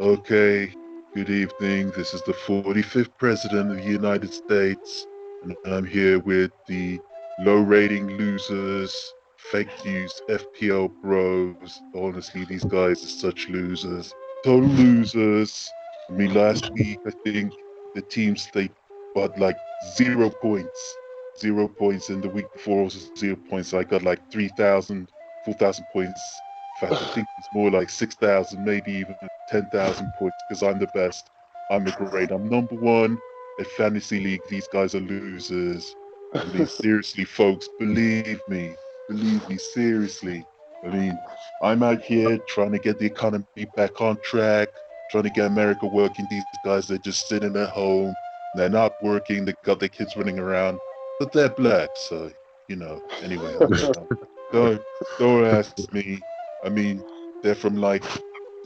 Okay, good evening. This is the 45th President of the United States, and I'm here with the low rating losers, fake news, FPL Bros. Honestly, these guys are such losers. Total losers. I mean, last week, I think the teams, they got like 0 points. 0 points, and the week before also 0 points. I got like 3,000, 4,000 points. In fact, I think it's more like 6,000, maybe even 10,000 points because I'm the best. I'm the great. I'm number one at Fantasy League. These guys are losers. I mean, seriously, folks, believe me. Believe me, seriously. I mean, I'm out here trying to get the economy back on track, trying to get America working. These guys, they're just sitting at home. They're not working. They got their kids running around, but they're black. So, anyway, I'm done. Don't, don't ask me. I mean, they're from like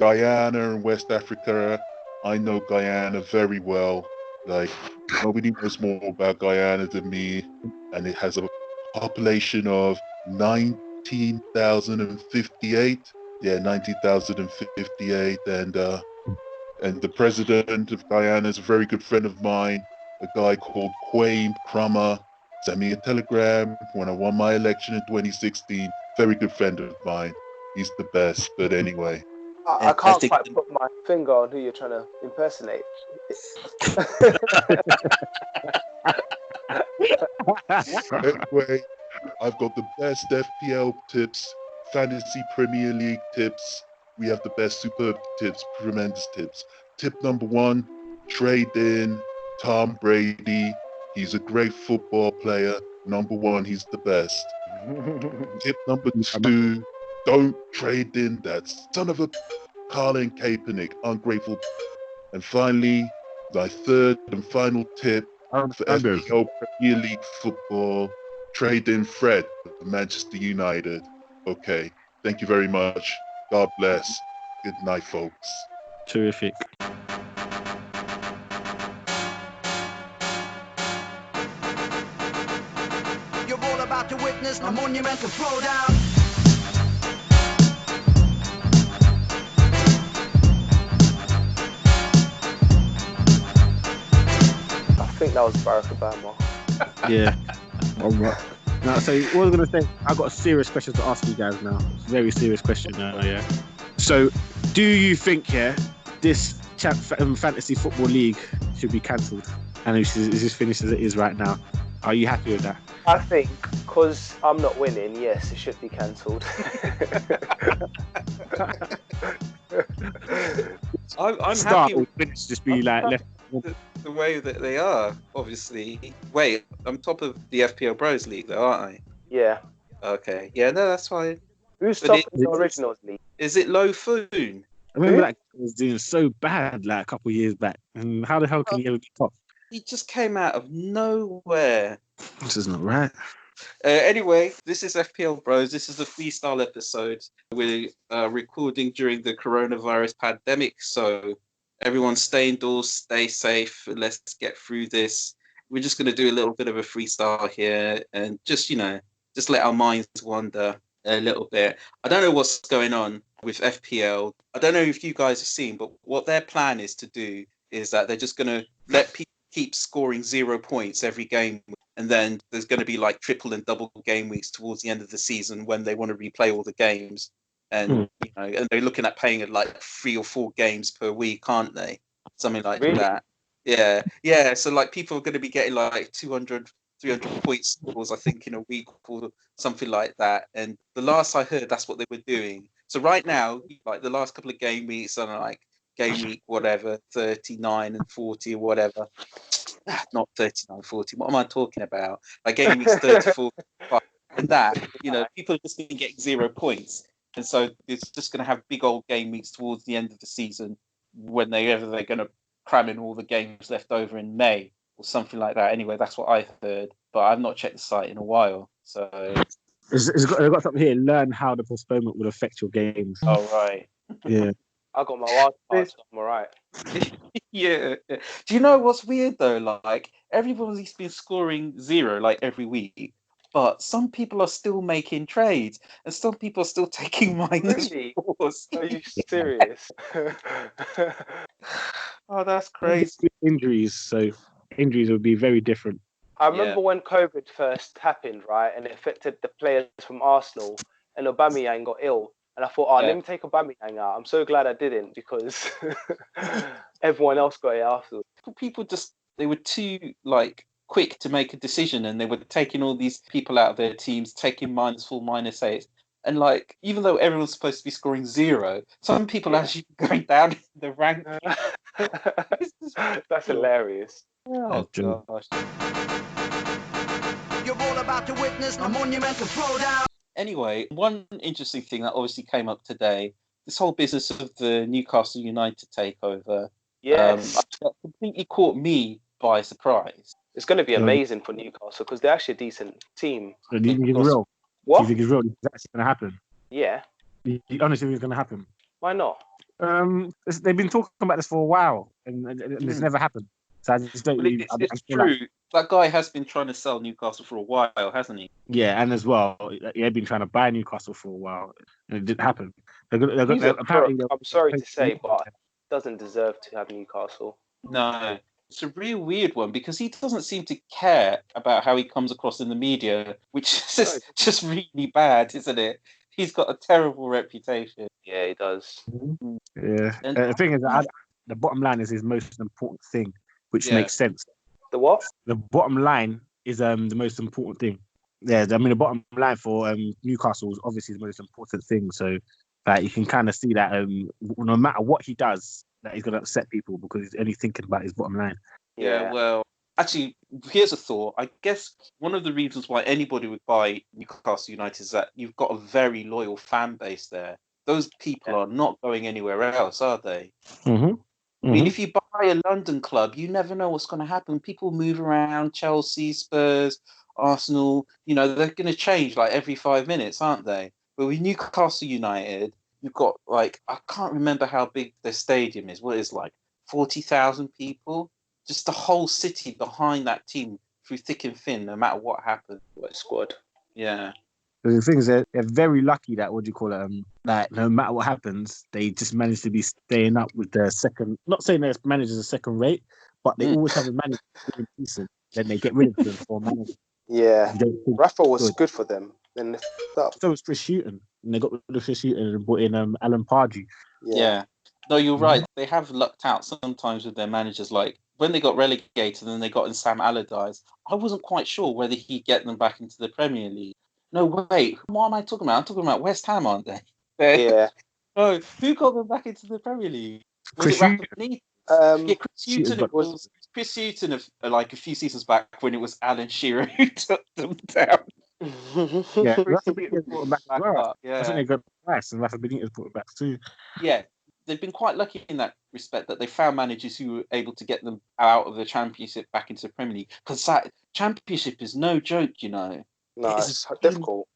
Guyana and West Africa. I know Guyana very well. Like, nobody knows more about Guyana than me. And it has a population of 19,058. Yeah, 19,058. And the president of Guyana is a very good friend of mine, a guy called Quame Crummer. Sent me a telegram when I won my election in 2016. Very good friend of mine. He's the best. But anyway. I can't quite put my finger on who you're trying to impersonate. Anyway, I've got the best FPL tips, fantasy Premier League tips. We have the best superb tips, tremendous tips. Tip number one, trade in Tom Brady. He's a great football player. Number one, he's the best. Tip number two, don't trade in that son of a Colin Kaepernick, ungrateful. And finally, my third and final tip for FPL Premier League football, trade in Fred for Manchester United. Okay, thank you very much. God bless. Good night, folks. Terrific. You're all about to witness a monumental throwdown. I think that was Barack Obama. Yeah. All right. Now, so what I was going to say, I've got a serious question to ask you guys now. It's a very serious question now, yeah. So, do you think, this fantasy football league should be cancelled? And it's just finished as it is right now. Are you happy with that? I think, because I'm not winning, yes, it should be cancelled. I'm Start happy with finish, just be like left. the way that they are, obviously. Wait, I'm top of the FPL Bros League, though, aren't I? Yeah. Okay. Yeah, no, that's fine. Who's But stopping the Originals League? Is it Low Foon? I remember that guy was doing so bad like a couple of years back. And how the hell can he ever be top? He just came out of nowhere. This is not right. Anyway, this is FPL Bros. This is the freestyle episode. We're recording during the coronavirus pandemic, so everyone stay indoors, stay safe. Let's get through this. We're just going to do a little bit of a freestyle here and just let our minds wander a little bit. I don't know what's going on with FPL. I don't know if you guys have seen, but what their plan is to do is that they're just going to let people keep scoring 0 points every game. And then there's going to be like triple and double game weeks towards the end of the season when they want to replay all the games. And and they're looking at paying it like 3 or 4 games per week, aren't they? Something like that. Yeah. So like people are going to be getting like 200, 300 point scores, I think, in a week or something like that. And the last I heard, that's what they were doing. So right now, like the last couple of game weeks are like game week, whatever, 39 and 40 or whatever. Not 39, 40. What am I talking about? Like game weeks 34, and that, people are just going to get 0 points. And so it's just going to have big old game weeks towards the end of the season when they're going to cram in all the games left over in May or something like that. Anyway, that's what I heard, but I've not checked the site in a while. So It's got something here. Learn how the postponement will affect your games. Oh, right. Yeah. I got my wild card, so I'm all right. Yeah. Do you know what's weird though? Like everybody's been scoring 0 like every week, but some people are still making trades and some people are still taking minus. Really? course. Are you serious? Oh, that's crazy. Injuries, so injuries would be very different. I remember when COVID first happened, right, and it affected the players from Arsenal, and Aubameyang got ill, and I thought, oh, let me take Aubameyang out. I'm so glad I didn't because everyone else got it afterwards. People they were too quick to make a decision, and they were taking all these people out of their teams, taking -4, -8. And even though everyone's supposed to be scoring 0, some people actually going down in the rank. That's hilarious. Oh gosh. You're all about to witness a monumental throwdown. Anyway, one interesting thing that obviously came up today, this whole business of the Newcastle United takeover, Yes. that completely caught me by surprise. It's going to be amazing for Newcastle because they're actually a decent team. So do you think it's real? What? Do you think it's real? It's actually going to happen? Yeah. You honestly think it's going to happen? Why not? They've been talking about this for a while, and it's never happened. So I just don't. Well, it's true. That guy has been trying to sell Newcastle for a while, hasn't he? Yeah, and as well, they've been trying to buy Newcastle for a while, and it didn't happen. Apparently, I'm sorry to say, but doesn't deserve to have Newcastle. No, it's a real weird one because he doesn't seem to care about how he comes across in the media, which is just really bad, isn't it? He's got a terrible reputation. Yeah, he does. Yeah, And the thing is, the bottom line is his most important thing, which makes sense. The what? The bottom line is the most important thing. Yeah, I mean the bottom line for Newcastle is obviously the most important thing. So you can kind of see that no matter what he does, that he's going to upset people because he's only thinking about his bottom line. Yeah, well, actually, here's a thought. I guess one of the reasons why anybody would buy Newcastle United is that you've got a very loyal fan base there. Those people are not going anywhere else, are they? Mm-hmm. I mean, if you buy a London club, you never know what's going to happen. People move around, Chelsea, Spurs, Arsenal, they're going to change every 5 minutes, aren't they? But with Newcastle United, you've got I can't remember how big their stadium is. What is 40,000 people? Just the whole city behind that team through thick and thin, no matter what happens. What squad? Yeah. The thing is, they're very lucky that no matter what happens, they just manage to be staying up with their second. Not saying their managers are second rate, but they always have a manager doing decent. Then they get rid of them for a manager. Yeah, Rafa was good for them. Then so was Chris Hughton, and they got rid of Chris Hughton and brought in Alan Pardew. Yeah. No, you're right. They have lucked out sometimes with their managers. When they got relegated and they got in Sam Allardyce, I wasn't quite sure whether he'd get them back into the Premier League. No, wait. What am I talking about? I'm talking about West Ham, aren't they? Yeah. No, who got them back into the Premier League? Was Chris it Rafa Benitez? Chris Hughton, a few seasons back when it was Alan Shearer who took them down. Yeah, Rafa Benitez brought them back as well. Yeah. I think they got twice, and Rafa Benitez brought them back too. Yeah, they've been quite lucky in that respect that they found managers who were able to get them out of the Championship back into the Premier League. Because that Championship is no joke, No, it's difficult.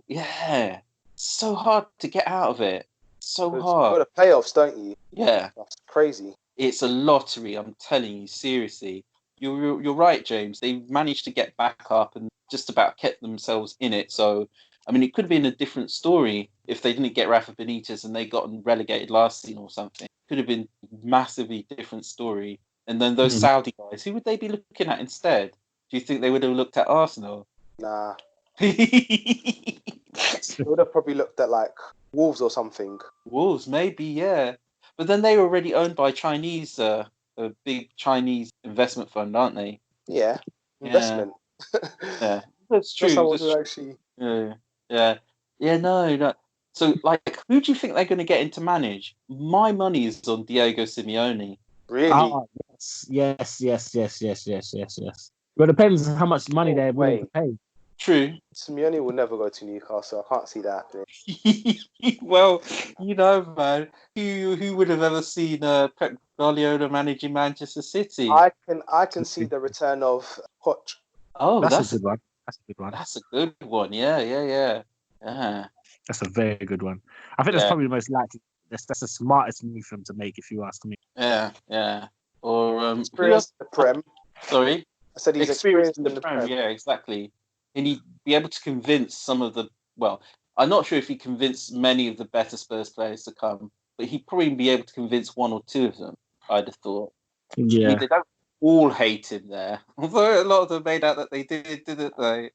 Yeah, it's so hard to get out of it. So hard. You got the playoffs, don't you? Yeah, that's crazy. It's a lottery. I'm telling you, seriously. You're right, James. They managed to get back up and just about kept themselves in it. So, I mean, it could have been a different story if they didn't get Rafa Benitez and they got relegated last season or something. Could have been a massively different story. And then those Saudi guys, who would they be looking at instead? Do you think they would have looked at Arsenal? Nah. They would have probably looked at Wolves or something. Wolves, maybe, yeah. But then they were already owned by Chinese, a big Chinese investment fund, aren't they? Yeah, investment. Yeah, that's true. Actually. Yeah. No. So, who do you think they're going to get in to manage? My money is on Diego Simeone. Really? Oh, yes. Well, it depends on how much money they're willing to pay. True. Simeone will never go to Newcastle. I can't see that happening. Well, man, who would have ever seen Pep Guardiola managing Manchester City? I can see the return of Poch. Oh, that's a good one. That's a good one. Yeah. That's a very good one. I think that's probably the most likely. That's the smartest move for him to make, if you ask me. Yeah. Or experienced in the Prem. Sorry, I said he's experienced in the Prem. Yeah, exactly. And he'd be able to convince some of the I'm not sure if he convinced many of the better Spurs players to come, but he'd probably be able to convince one or two of them, I'd have thought. I mean, Yeah. they don't all hate him there. Although a lot of them made out that they did, didn't they?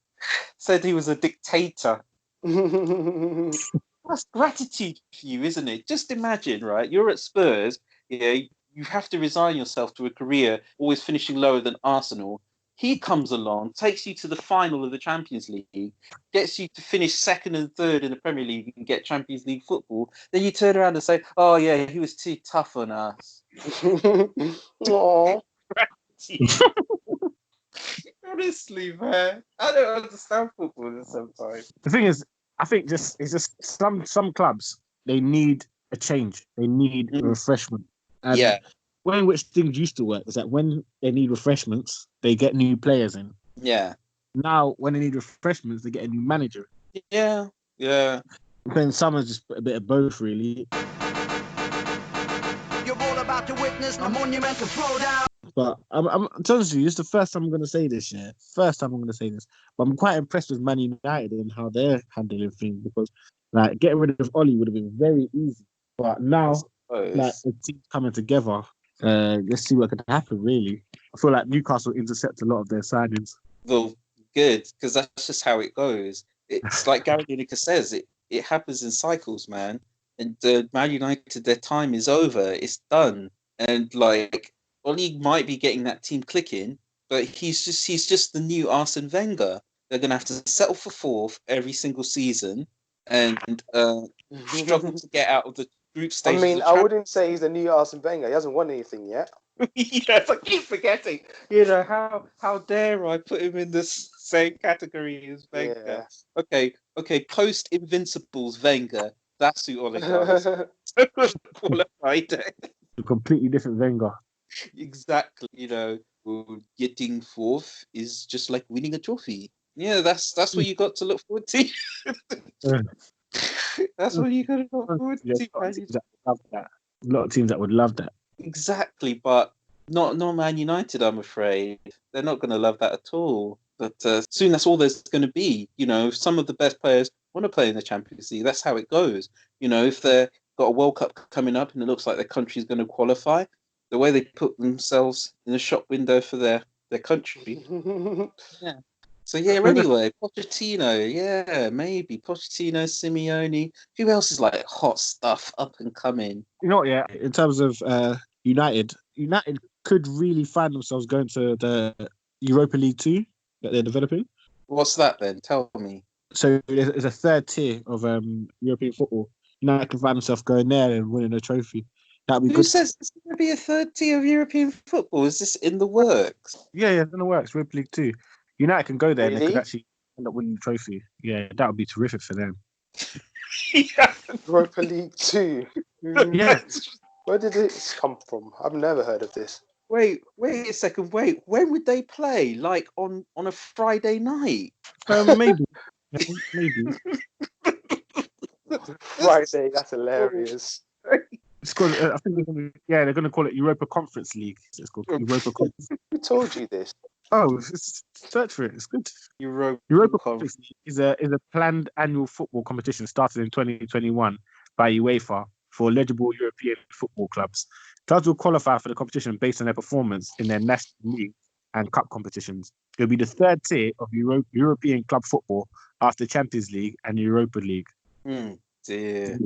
Said he was a dictator. That's gratitude for you, isn't it? Just imagine, right? You're at Spurs, yeah, you have to resign yourself to a career always finishing lower than Arsenal. He comes along, takes you to the final of the Champions League, gets you to finish second and third in the Premier League and get Champions League football. Then you turn around and say, "Oh yeah, he was too tough on us." Aw. Honestly, man, I don't understand football sometimes. The thing is, I think it's just some clubs, they need a change. They need a refreshment. And Yeah. way in which things used to work is that when they need refreshments, they get new players in. Yeah. Now, when they need refreshments, they get a new manager. Yeah. Yeah. Then summer's just a bit of both, really. You're all about to witness a monumental throwdown. But I'm telling you, this is the first time I'm going to say this, yeah. First time I'm going to say this. But I'm quite impressed with Man United and how they're handling things because, like, getting rid of Oli would have been very easy. But now, like, the team's coming together. Let's see what can happen, really. I feel like Newcastle intercept a lot of their signings. Well, good, because that's just how it goes. It's like Gary Lineker says, it happens in cycles, man. And Man United, their time is over. It's done. And, like, Oli might be getting that team clicking, but he's just the new Arsene Wenger. They're going to have to settle for fourth every single season and struggle to get out of the group stage. I mean, I wouldn't say he's the new Arsene Wenger. He hasn't won anything yet. Yes, I keep forgetting. How dare I put him in this same category as Wenger? Yeah. Okay. Post Invincibles Wenger. That's who Ole Gunnar qualified. A completely different Wenger. Exactly. Getting fourth is just like winning a trophy. Yeah, that's what you got to look forward to. That's what you got to look forward to. A lot of teams that would love that. Exactly, but not Man United, I'm afraid. They're not going to love that at all. But soon that's all there's going to be. Some of the best players want to play in the Champions League. That's how it goes. If they've got a World Cup coming up and it looks like their country's going to qualify, the way they put themselves in the shop window for their country. Yeah. So, yeah, anyway, Pochettino, yeah, maybe. Pochettino, Simeone. Who else is like hot stuff up and coming? You know what, yeah, in terms of United could really find themselves going to the Europa League 2 that they're developing. What's that then? Tell me. So there's a third tier of European football. United can find themselves going there and winning a trophy. That'd be Who good. says there's going to be a third tier of European football? Is this in the works? Yeah, it's in the works. Europa League 2. United can go there and they Really? could actually end up winning the trophy. Yeah, that would be terrific for them. Europa League 2. Yeah. Where did this come from? I've never heard of this. Wait a second. Wait, when would they play? Like on a Friday night? Maybe. Friday, that's hilarious. It's called, I think they're going to call it Europa Conference League. It's called Europa Conference. Who told you this? Oh, search for it. It's good. Europa Conference League is a planned annual football competition started in 2021 by UEFA for eligible European football clubs. Clubs will qualify for the competition based on their performance in their national league and cup competitions. It will be the third tier of European club football after Champions League and Europa League. Dear.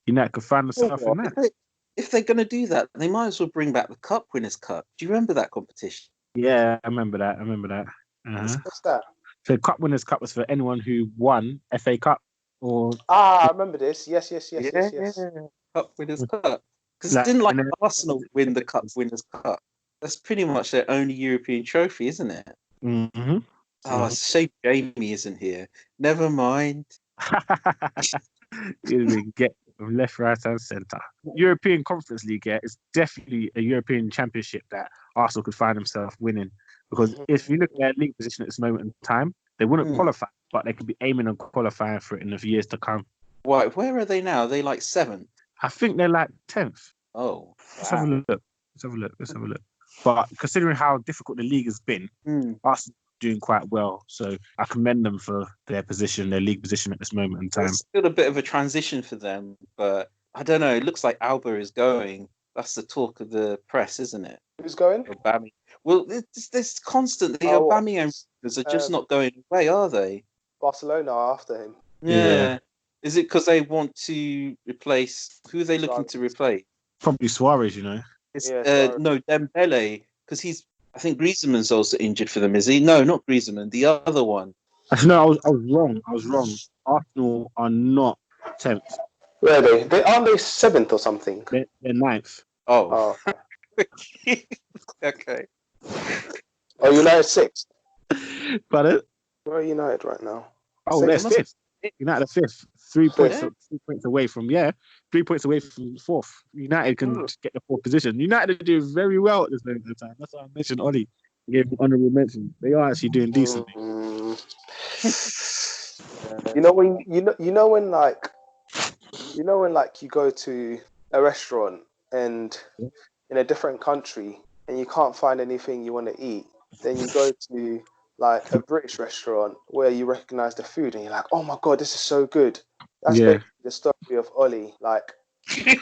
United could find themselves in that. If they're going to do that, they might as well bring back the Cup Winners' Cup. Do you remember that competition? Yeah, I remember that. Uh-huh. What's that? So Cup Winners' Cup was for anyone who won FA Cup or... I remember this. Yes. Cup Winners' Cup. Because didn't Arsenal win the Cup Winners' Cup? That's pretty much their only European trophy, isn't it? Mm-hmm. Oh, it's a shame Jamie isn't here. Never mind. Get from left, right, and centre. European Conference League, is definitely a European Championship that Arsenal could find themselves winning. Because if you look at their league position at this moment in time, they wouldn't qualify, but they could be aiming on qualifying for it in the years to come. Why? Where are they now? Are they like 7th? I think they're like 10th. Oh, Let's have a look. But considering how difficult the league has been, Arsenal doing quite well. So I commend them for their position, their league position at this moment in time. It's still a bit of a transition for them, but I don't know. It looks like Alba is going. That's the talk of the press, isn't it? Who's going? Aubameyang. Well, there's constantly Oh, Aubameyang rumors are just not going away, are they? Barcelona are after him. Yeah. Is it because they want to replace? Who are they looking to replace? Probably Suarez, It's, Suarez. no, Dembele, because he's. I think Griezmann's also injured for them, is he? No, not Griezmann. The other one. No, I was wrong. Arsenal are not 10th. Where are they? Aren't they 7th or something? They're 9th. Oh. Okay. Okay. Oh, United 6th. But Where are United right now? they're 5th. United are 5th. 3 points. Yeah. 3 points away from 3 points away from 4th. United can get the 4th position. United are doing very well at this moment in time. That's why I mentioned Ollie. I gave him honourable mention. They are actually doing decently. You know when you go to a restaurant and in a different country and you can't find anything you want to eat, then you go to like a British restaurant where you recognize the food and you're like, oh my god, this is so good. That's basically the story of Ollie. Like he's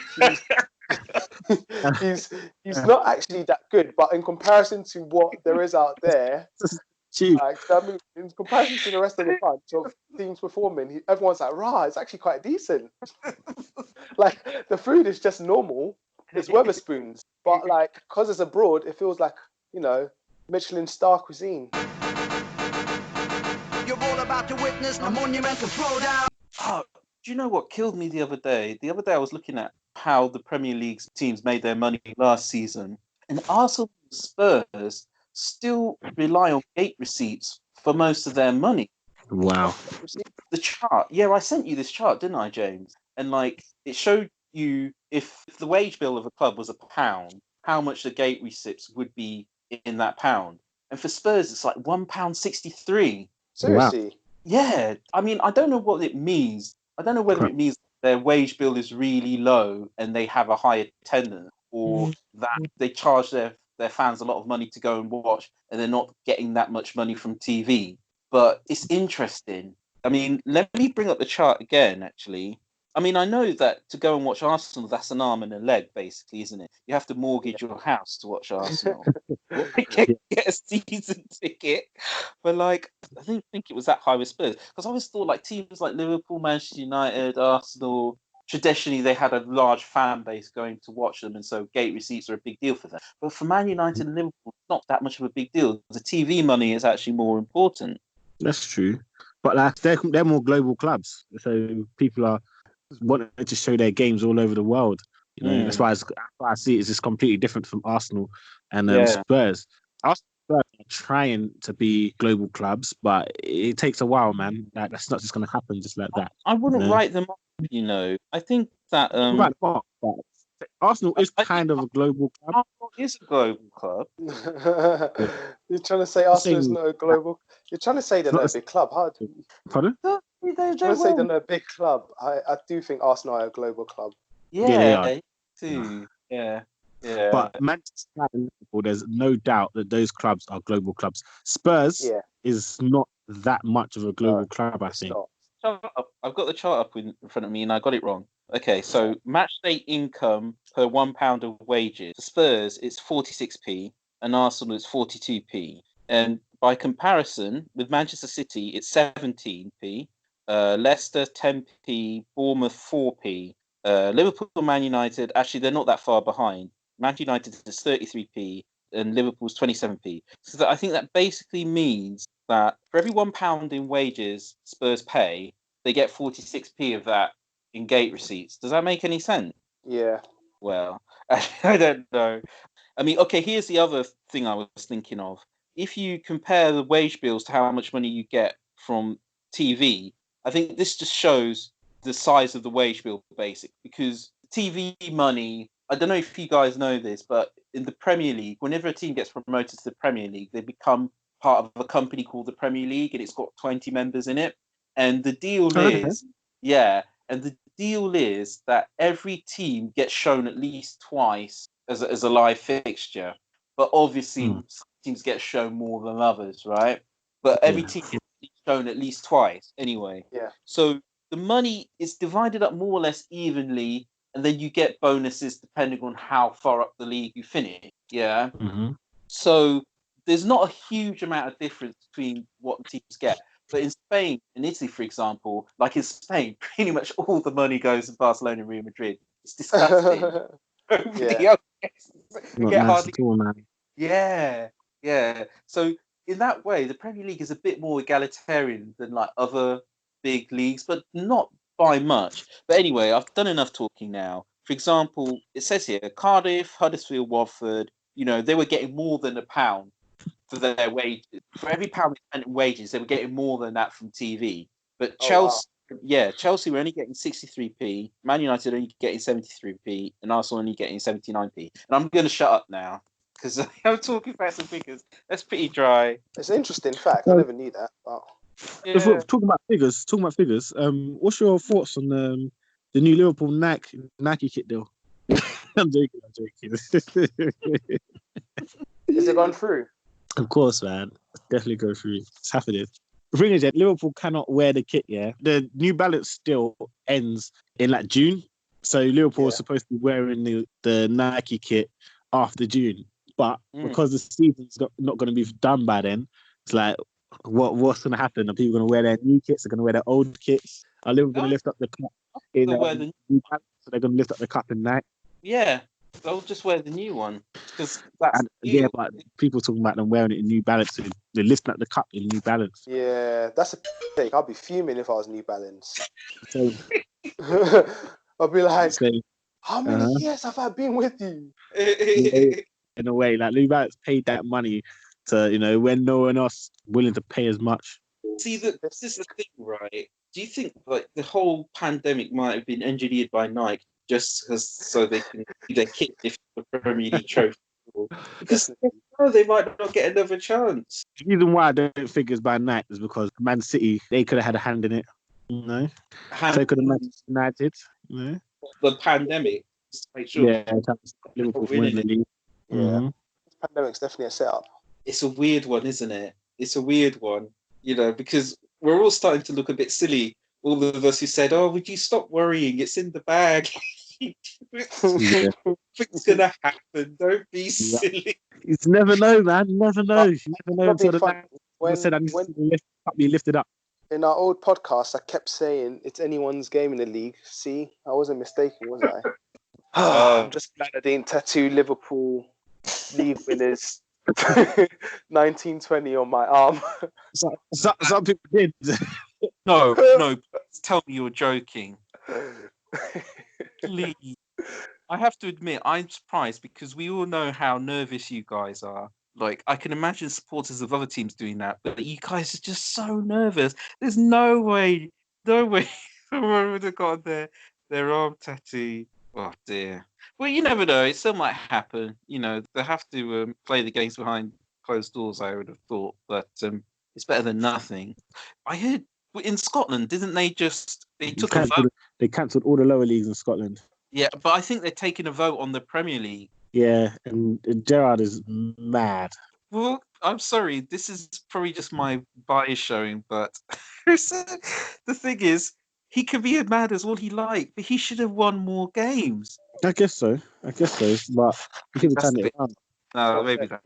not actually that good, but in comparison to what there is out there, like, I mean, in comparison to the rest of the bunch of teams performing, everyone's like, rah, it's actually quite decent. Like, the food is just normal. It's Weatherspoons. But, like, because it's abroad, it feels like, Michelin star cuisine. You're all about to witness a monumental throwdown. Oh, do you know what killed me the other day? The other day I was looking at how the Premier League's teams made their money last season. And Arsenal and Spurs still rely on gate receipts for most of their money. Wow. The chart. Yeah, I sent you this chart, didn't I, James? And like it showed you if the wage bill of a club was £1, how much the gate receipts would be in that pound. And for Spurs, it's like £1.63. Seriously? Wow. Yeah. I mean, I don't know what it means. I don't know whether it means their wage bill is really low and they have a high attendance, or that they charge their fans a lot of money to go and watch and they're not getting that much money from TV. But it's interesting. I mean, let me bring up the chart again, actually. I mean, I know that to go and watch Arsenal, that's an arm and a leg, basically, isn't it? You have to mortgage your house to watch Arsenal. Get a season ticket. But, like, I didn't think it was that high with Spurs. Because I always thought, like, teams like Liverpool, Manchester United, Arsenal, traditionally they had a large fan base going to watch them, and so gate receipts are a big deal for them. But for Man United and Liverpool, it's not that much of a big deal. The TV money is actually more important. That's true. But like they're more global clubs. So people are wanting to show their games all over the world. That's why I see it's just completely different from Arsenal and Spurs. Arsenal and Spurs are trying to be global clubs, but it takes a while, man. Like, that's not just going to happen just like that. I wouldn't write them off, I think that Arsenal is kind of a global club. Arsenal is a global club. You're trying to say Arsenal is not a global. You're trying to say they're not a big club. How do you? Pardon? You're trying to say they're not a big club. I do think Arsenal are a global club. Yeah, they are. Too. Yeah. But Manchester United and Liverpool, there's no doubt that those clubs are global clubs. Spurs is not that much of a global club, I think. I've got the chart up in front of me and I got it wrong. Okay, so match day income per £1 of wages. For Spurs, it's 46p and Arsenal is 42p. And by comparison, with Manchester City, it's 17p, Leicester 10p, Bournemouth 4p, Liverpool and Man United, actually, they're not that far behind. Man United is 33p and Liverpool's 27p. So I think that basically means that for every £1 in wages Spurs pay, they get 46p of that in gate receipts. Does that make any sense? Yeah. Well, I don't know. I mean, okay, here's the other thing I was thinking of. If you compare the wage bills to how much money you get from TV, I think this just shows the size of the wage bill, basically, because TV money, I don't know if you guys know this, but in the Premier League, whenever a team gets promoted to the Premier League, they become part of a company called the Premier League, and it's got 20 members in it. And the deal is, that every team gets shown at least twice as a live fixture. But obviously, some teams get shown more than others, right? but every Yeah. team gets shown at least twice anyway. Yeah. So the money is divided up more or less evenly, and then you get bonuses depending on how far up the league you finish. Yeah. Mm-hmm. So there's not a huge amount of difference between what the teams get. But in Spain and Italy, for example, like in Spain, pretty much all the money goes to Barcelona and Real Madrid. It's disgusting. Nobody Yeah. else Not get nice hardly. at all, man. Yeah, yeah. So in that way, the Premier League is a bit more egalitarian than like other big leagues, but not by much. But anyway, I've done enough talking now. For example, it says here Cardiff, Huddersfield, Watford. You know, they were getting more than £1 for their wages. For every pound they spent in wages, they were getting more than that from TV. But Oh, wow. Chelsea were only getting 63p, Man United only getting 73p, and Arsenal only getting 79p. And I'm going to shut up now because I'm talking facts and figures. That's pretty dry. It's an interesting fact. I never knew that. Wow. If we're talking about figures, what's your thoughts on the new Liverpool Nike kit deal? I'm joking. Is it gone through? Of course, man. Definitely go through. It's happening. The thing is that Liverpool cannot wear the kit, yeah? The New Balance still ends in like June. So Liverpool is supposed to be wearing the Nike kit after June. But because the season's not going to be done by then, it's like, what's going to happen? Are people going to wear their new kits? They're going to wear their old kits? Are Liverpool going to lift up the cup in They'll wear the New Balance? So they're going to lift up the cup in Nike? Yeah, they'll just wear the new one because that's Yeah, but people talking about them wearing it in New Balance. They're lifting up the cup in New Balance. Yeah, that's a take. I'd be fuming if I was New Balance. So, I'd be like, so how many years have I been with you? in a way, like New Balance paid that money to, when no one else willing to pay as much. See, this is the thing, right? Do you think like the whole pandemic might have been engineered by Nike just so they can do their kit if the Premier League trophy? Because they might not get another chance. The reason why I don't think it's by Nike is because Man City, they could have had a hand in it. So could have Manchester United. The pandemic, just to make sure. Yeah, Liverpool winning the league. Yeah, this pandemic's definitely a setup. It's a weird one, isn't it? It's a weird one, because we're all starting to look a bit silly. All of us who said, "Oh, would you stop worrying? It's in the bag. It's gonna happen. Don't be silly." You never know, man. You never know. You never know until the fun. I said I need to be lifted up. In our old podcast, I kept saying it's anyone's game in the league. See, I wasn't mistaken, was I? I'm just glad I didn't tattoo Liverpool league winners 1920 on my arm. Some people did. No, tell me you're joking. Please. I have to admit, I'm surprised because we all know how nervous you guys are. Like, I can imagine supporters of other teams doing that, but you guys are just so nervous. There's no way someone would have got their arm tattoo. Oh, dear. Well, you never know. It still might happen. They have to play the games behind closed doors, I would have thought. But it's better than nothing. I heard in Scotland, didn't they took a vote? They cancelled all the lower leagues in Scotland. Yeah, but I think they're taking a vote on the Premier League. Yeah, and Gerrard is mad. Well, I'm sorry. This is probably just my bias showing, but the thing is, he can be as mad as all he like, but he should have won more games. I guess so. But he could have turned it around. No, maybe that.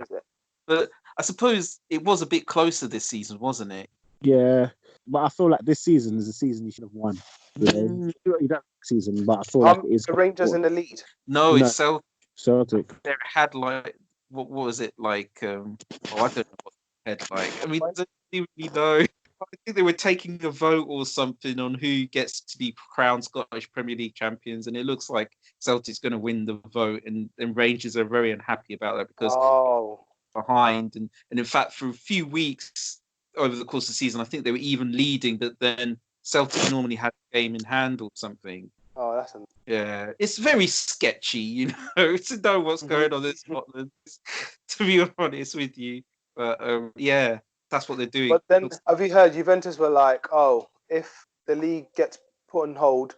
But I suppose it was a bit closer this season, wasn't it? Yeah, but I feel like this season is a season he should have won. That season, but I feel like it is the Rangers in the lead. No, it's Celtic. They had like what was it like? I don't know what they had like. I mean, I don't really know. I think they were taking a vote or something on who gets to be crowned Scottish Premier League champions, and it looks like Celtic's going to win the vote, and Rangers are very unhappy about that because behind, and in fact, for a few weeks over the course of the season, I think they were even leading, but then Celtic normally had a game in hand or something. Oh, that's yeah. It's very sketchy, to know what's going on in Scotland. To be honest with you, but yeah, that's what they're doing. But then, have you heard Juventus were like, "Oh, if the league gets put on hold,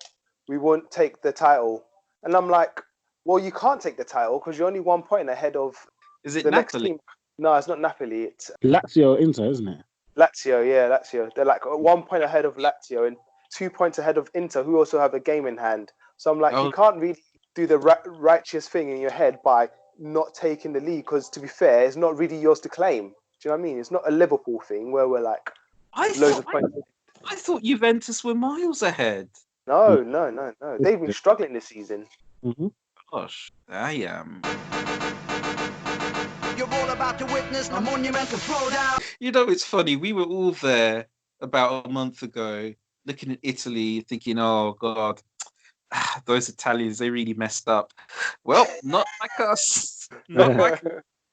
we won't take the title." And I'm like, "Well, you can't take the title because you're only 1 point ahead of Is it the Napoli? next team." No, it's not Napoli. It's Lazio Inter, isn't it? Lazio, yeah, Lazio. They're like 1 point ahead of Lazio and 2 points ahead of Inter, who also have a game in hand. So I'm like, you Oh, can't really do the righteous thing in your head by not taking the lead, because to be fair, it's not really yours to claim. Do you know what I mean? It's not a Liverpool thing where we're like I loads thought of points. I thought Juventus were miles ahead. No. They've been struggling this season. Mm-hmm. Gosh, I am. You're all about to witness a monumental throwdown. You know, it's funny. We were all there about a month ago, looking at Italy, thinking, "Oh God, those Italians, they really messed up." Well, not like us. Not like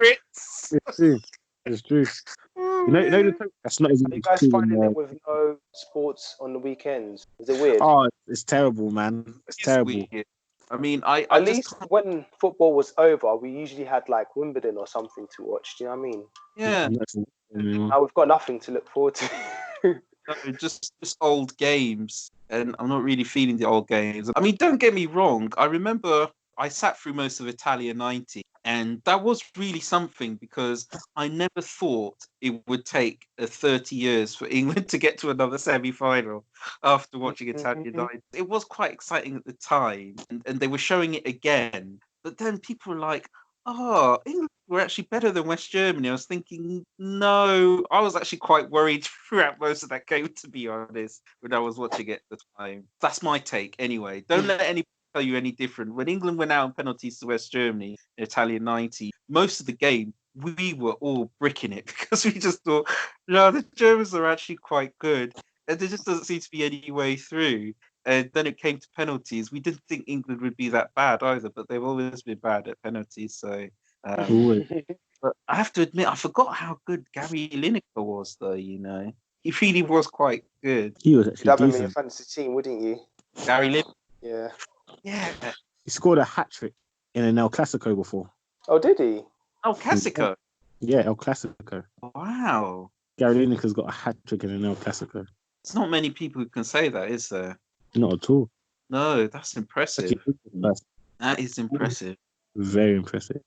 Brits. It's true. It's true. That's not Are even you guys including, finding it with no sports on the weekends? Is it weird? Oh, it's terrible, man. It's terrible. Weird. I mean, I At just least when football was over, we usually had like Wimbledon or something to watch. Do you know what I mean? yeah. Now we've got nothing to look forward to. No, just old games, and I'm not really feeling the old games. I mean, don't get me wrong. I remember I sat through most of Italia '90, and that was really something because I never thought it would take 30 years for England to get to another semi-final after watching Italia '90. It was quite exciting at the time, and they were showing it again. But then people were like, "Oh, England were actually better than West Germany." I was thinking, no, I was actually quite worried throughout most of that game, to be honest, when I was watching it at the time. That's my take anyway. Don't let anybody tell you any different. When England went out on penalties to West Germany in Italia '90, most of the game, we were all bricking it because we just thought, no, the Germans are actually quite good. And there just doesn't seem to be any way through. And then it came to penalties. We didn't think England would be that bad either, but they've always been bad at penalties. So but I have to admit, I forgot how good Gary Lineker was, though. You know, he really was quite good. He was You'd actually have him in your decent. fantasy team, wouldn't you? Gary Lineker, Yeah. yeah. He scored a hat trick in an El Clasico before. Oh, did he? Oh, Casico. Yeah, El Clasico. Wow. Gary Lineker's got a hat trick in an El Clasico. It's not many people who can say that, is there? Not at all. No, that's impressive. That is impressive. Very impressive.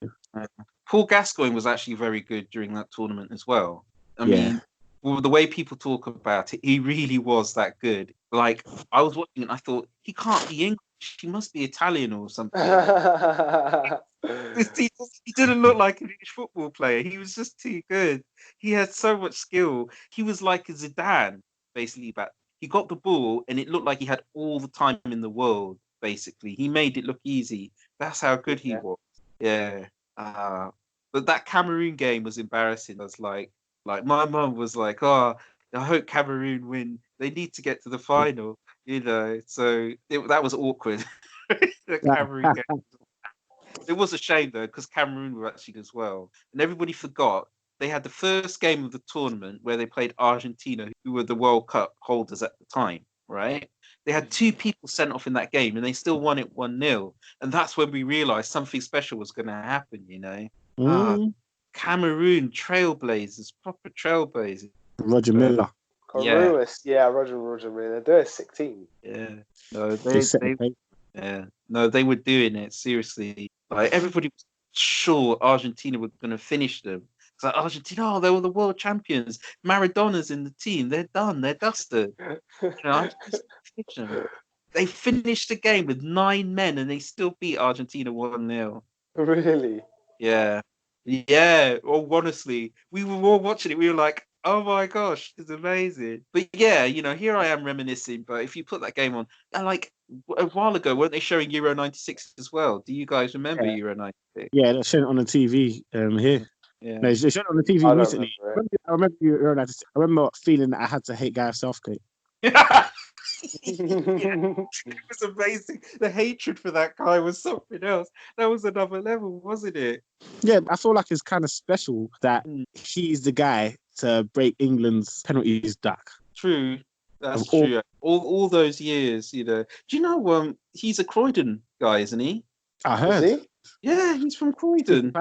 Paul Gascoigne was actually very good during that tournament as well. I mean, well, the way people talk about it, he really was that good. Like, I was watching it, I thought, he can't be English. He must be Italian or something. He didn't look like an English football player. He was just too good. He had so much skill. He was like a Zidane, basically. But he got the ball, and it looked like he had all the time in the world, basically. He made it look easy. That's how good he was. Yeah. But that Cameroon game was embarrassing. I was like my mum was like, "Oh, I hope Cameroon win. They need to get to the final." You know, so that was awkward. The Cameroon game. It was a shame though, because Cameroon were actually good as well, and everybody forgot they had the first game of the tournament where they played Argentina, who were the World Cup holders at the time. Right? They had 2 people sent off in that game, and they still won it 1-0. And that's when we realised something special was going to happen. You know, Cameroon trailblazers, proper trailblazers. Roger Miller. Roger Miller. They're a sick team. Yeah, no, they were doing it seriously. Like everybody was sure Argentina were going to finish them. It's like Argentina, they were the world champions. Maradona's in the team. They're done. They're dusted. You know, they finished the game with 9 men, and they still beat Argentina 1-0. Really? Yeah. Yeah. Oh, honestly, we were all watching it. We were like, oh my gosh, it's amazing. But yeah, you know, here I am reminiscing. But if you put that game on, like a while ago, weren't they showing Euro 96 as well? Do you guys remember Euro 96? Yeah, they're showing it on the TV here. Yeah. No, they showed it on the TV recently. I remember feeling that I had to hate Gareth Southgate. Yeah, it was amazing. The hatred for that guy was something else. That was another level, wasn't it? Yeah, I feel like it's kind of special that he's the guy to break England's penalties duck. True, that's true. All those years, you know. Do you know he's a Croydon guy, isn't he? I heard. Is he? Yeah, he's from Croydon.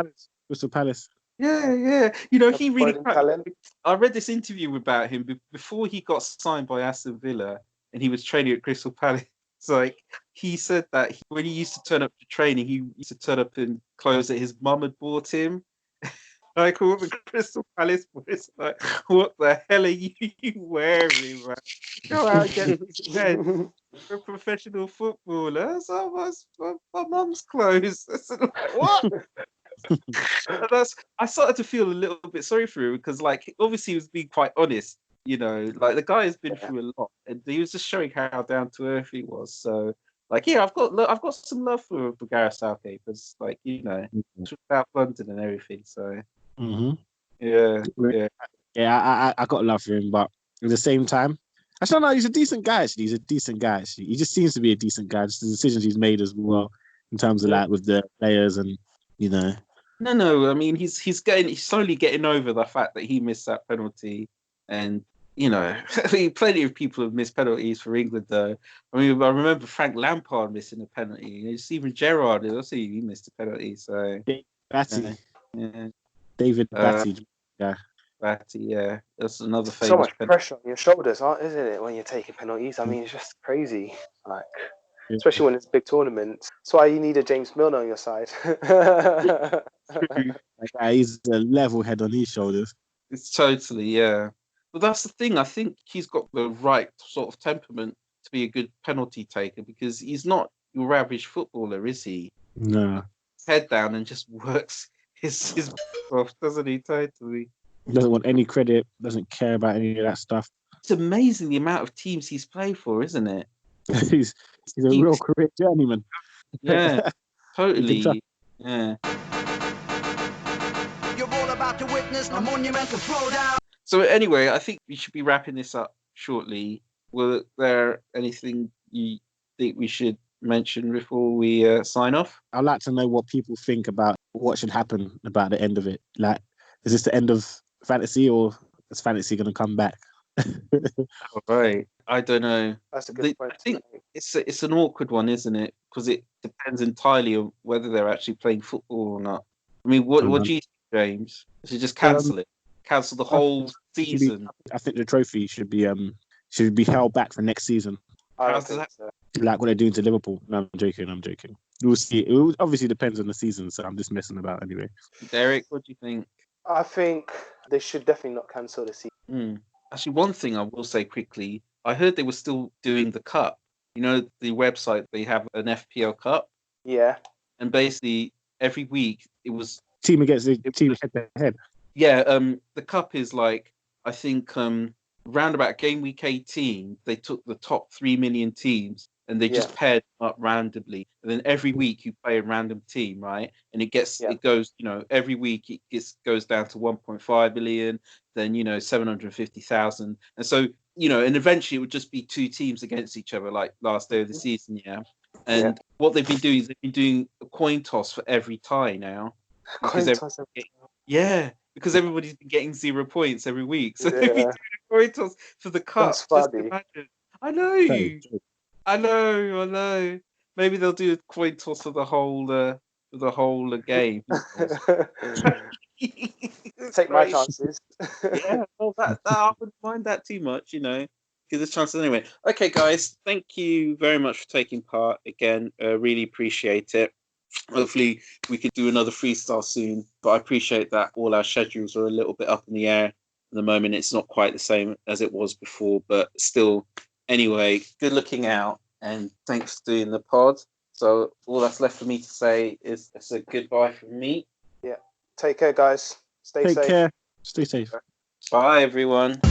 Crystal Palace. Yeah. You know, he really. Talent. I read this interview about him before he got signed by Aston Villa, and he was training at Crystal Palace. It's like he said that when he used to turn up to training, he used to turn up in clothes that his mum had bought him. like all the Crystal Palace boys, like, what the hell are you wearing, man? Go out and get head. You're a professional footballer. So my mum's clothes. I said, like, what? And I started to feel a little bit sorry for him because, like, obviously he was being quite honest. You know, like the guy has been through a lot, and he was just showing how down to earth he was. So, like, yeah, I've got some love for Gareth Southgate because, like, you know, South London and everything. So, yeah. I got love for him, but at the same time, I don't know. He's a decent guy. Actually. He's a decent guy. Actually. He just seems to be a decent guy. Just the decisions he's made as well, in terms of like with the players and you know. No. I mean, he's slowly getting over the fact that he missed that penalty, and you know, I mean, plenty of people have missed penalties for England. Though, I mean, I remember Frank Lampard missing a penalty. Steven Gerrard, I see he missed a penalty. So Batty, yeah. David Batty, Batty, yeah, that's another famous. So much pressure on your shoulders, isn't it, when you're taking penalties? I mean, it's just crazy. Like, especially when it's big tournaments. That's why you need a James Milner on your side. He's a level head on his shoulders. It's totally, yeah. But that's the thing. I think he's got the right sort of temperament to be a good penalty taker because he's not your average footballer, is he? No. Head down and just works his off, doesn't he? Totally. Doesn't want any credit. Doesn't care about any of that stuff. It's amazing the amount of teams he's played for, isn't it? he's a real career journeyman. Yeah, totally. Yeah. You're all about to witness a monumental throwdown. So anyway, I think we should be wrapping this up shortly. Were there anything you think we should mention before we sign off? I'd like to know what people think about what should happen about the end of it. Like, is this the end of fantasy, or is fantasy going to come back? All right. I don't know. That's a good point. I think it's an awkward one, isn't it? Because it depends entirely on whether they're actually playing football or not. I mean, what do you think, James? Should just cancel it? Cancel the whole season? I think the trophy should be held back for next season. I think so. Like what they're doing to Liverpool. No, I'm joking. We'll see. It obviously depends on the season, so I'm just messing about anyway. Derek, what do you think? I think they should definitely not cancel the season. Actually, one thing I will say quickly, I heard they were still doing the cup. You know, the website, they have an FPL Cup. Yeah. And basically, every week, it was... Team against the team head to head. Yeah, the cup is like, I think, round about game week 18, they took the top 3 million teams and they just paired them up randomly. And then every week you play a random team, right? And it goes, you know, every week it goes down to 1.5 million, then, you know, 750,000. And so, you know, and eventually it would just be 2 teams against each other, like last day of the season, yeah. And what they've been doing is they've been doing a coin toss for every tie now. Because everybody's been getting 0 points every week. So they've been doing a coin toss for the cup. That's funny. I know. Maybe they'll do a coin toss for the whole game. Take my chances. Yeah, well, I wouldn't mind that too much, you know. Give us chances anyway. Okay, guys, thank you very much for taking part again. Really appreciate it. Hopefully we could do another freestyle soon, but I appreciate that all our schedules are a little bit up in the air at the moment. It's not quite the same as it was before, but still, anyway, good looking out, and thanks for doing the pod. So all that's left for me to say is it's a goodbye from me. Yeah, take care, guys. Stay safe. Take care. Stay safe. Bye, everyone.